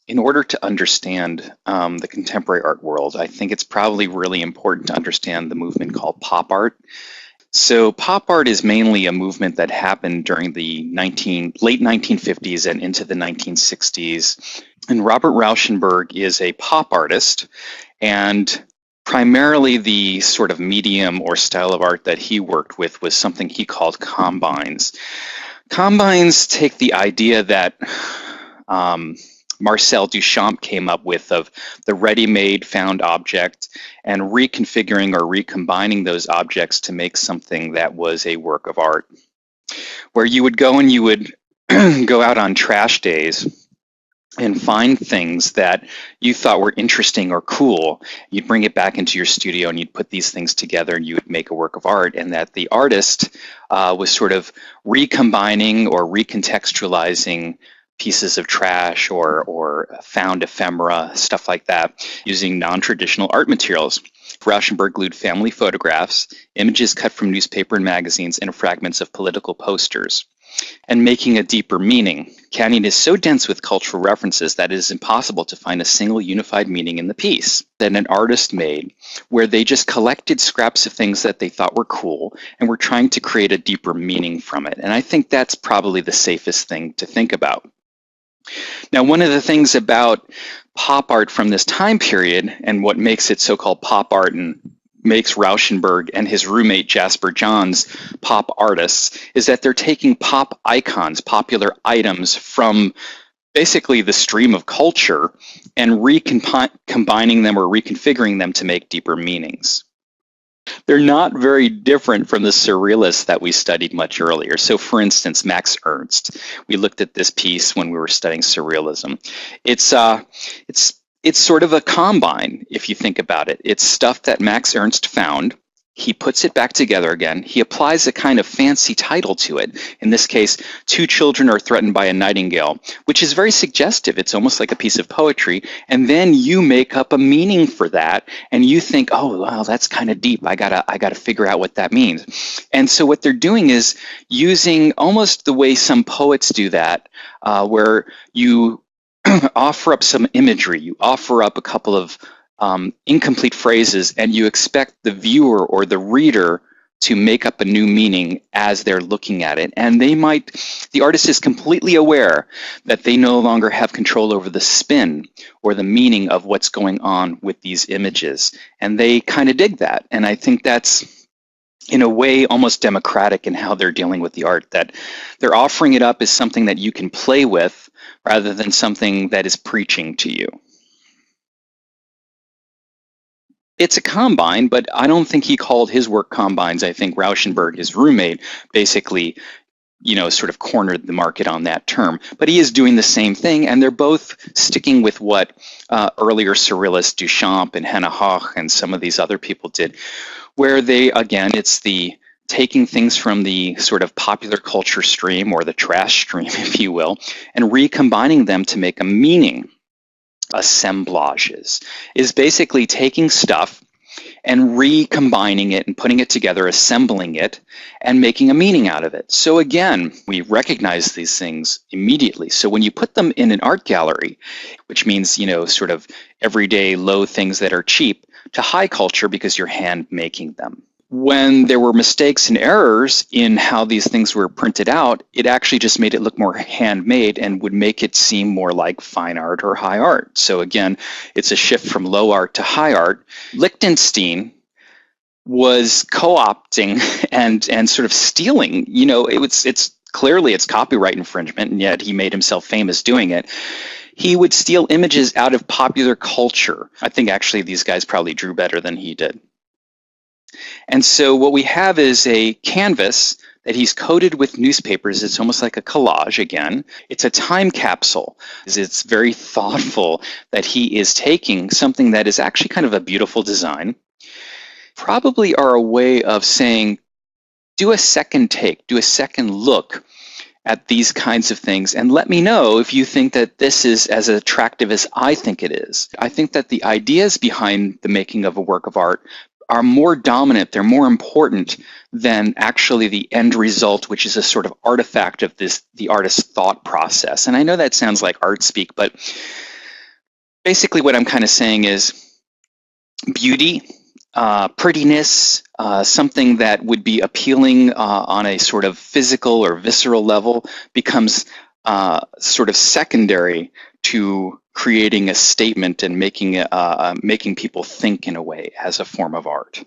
In order to understand the contemporary art world, I think it's probably really important to understand the movement called pop art. So pop art is mainly a movement that happened during the late 1950s and into the 1960s. And Robert Rauschenberg is a pop artist, and primarily the sort of medium or style of art that he worked with was something he called combines. Combines take the idea that Marcel Duchamp came up with of the ready-made found object and reconfiguring or recombining those objects to make something that was a work of art. Where you would go and you would go out on trash days and find things that you thought were interesting or cool. You'd bring it back into your studio and you'd put these things together and you would make a work of art, and that the artist was sort of recombining or recontextualizing pieces of trash or found ephemera, stuff like that, using non-traditional art materials. Rauschenberg glued family photographs, images cut from newspaper and magazines, and fragments of political posters, and making a deeper meaning. Canyon is so dense with cultural references that it is impossible to find a single unified meaning in the piece that an artist made, where they just collected scraps of things that they thought were cool and were trying to create a deeper meaning from it. And I think that's probably the safest thing to think about. Now, one of the things about pop art from this time period, and what makes it so-called pop art and makes Rauschenberg and his roommate Jasper Johns pop artists, is that they're taking pop icons, popular items from basically the stream of culture, and combining them or reconfiguring them to make deeper meanings. They're not very different from the surrealists that we studied much earlier. So for instance, Max Ernst, we looked at this piece when we were studying surrealism. It's sort of a combine, if you think about it. It's stuff that Max Ernst found. He puts it back together again. He applies a kind of fancy title to it. In this case, Two Children Are Threatened by a Nightingale, which is very suggestive. It's almost like a piece of poetry. And then you make up a meaning for that, and you think, oh, wow, that's kind of deep. I gotta figure out what that means. And so what they're doing is using almost the way some poets do that, where you offer up some imagery, you offer up a couple of incomplete phrases, and you expect the viewer or the reader to make up a new meaning as they're looking at it. And the artist is completely aware that they no longer have control over the spin or the meaning of what's going on with these images. And they kind of dig that. And I think that's, in a way, almost democratic in how they're dealing with the art, that they're offering it up as something that you can play with rather than something that is preaching to you. It's a combine, but I don't think he called his work combines. I think Rauschenberg, his roommate, basically, sort of cornered the market on that term. But he is doing the same thing, and they're both sticking with what earlier surrealists, Duchamp and Hannah Hoch and some of these other people did, where it's the taking things from the sort of popular culture stream, or the trash stream, if you will, and recombining them to make a meaning. Assemblages is basically taking stuff and recombining it and putting it together, assembling it, and making a meaning out of it. So again, we recognize these things immediately. So when you put them in an art gallery, which means, sort of everyday low things that are cheap, to high culture because you're hand making them. When there were mistakes and errors in how these things were printed out, it actually just made it look more handmade and would make it seem more like fine art or high art. So again, it's a shift from low art to high art. Lichtenstein was co-opting and sort of stealing. It's clearly copyright infringement, and yet he made himself famous doing it. He would steal images out of popular culture. I think actually these guys probably drew better than he did. And so what we have is a canvas that he's coated with newspapers. It's almost like a collage again. It's a time capsule. It's very thoughtful that he is taking something that is actually kind of a beautiful design, probably are a way of saying, do a second take, do a second look at these kinds of things, and let me know if you think that this is as attractive as I think it is. I think that the ideas behind the making of a work of art are more dominant, they're more important than actually the end result, which is a sort of artifact of the artist's thought process. And I know that sounds like art speak, but basically what I'm kind of saying is beauty, prettiness, something that would be appealing on a sort of physical or visceral level becomes sort of secondary to creating a statement and making people think in a way as a form of art.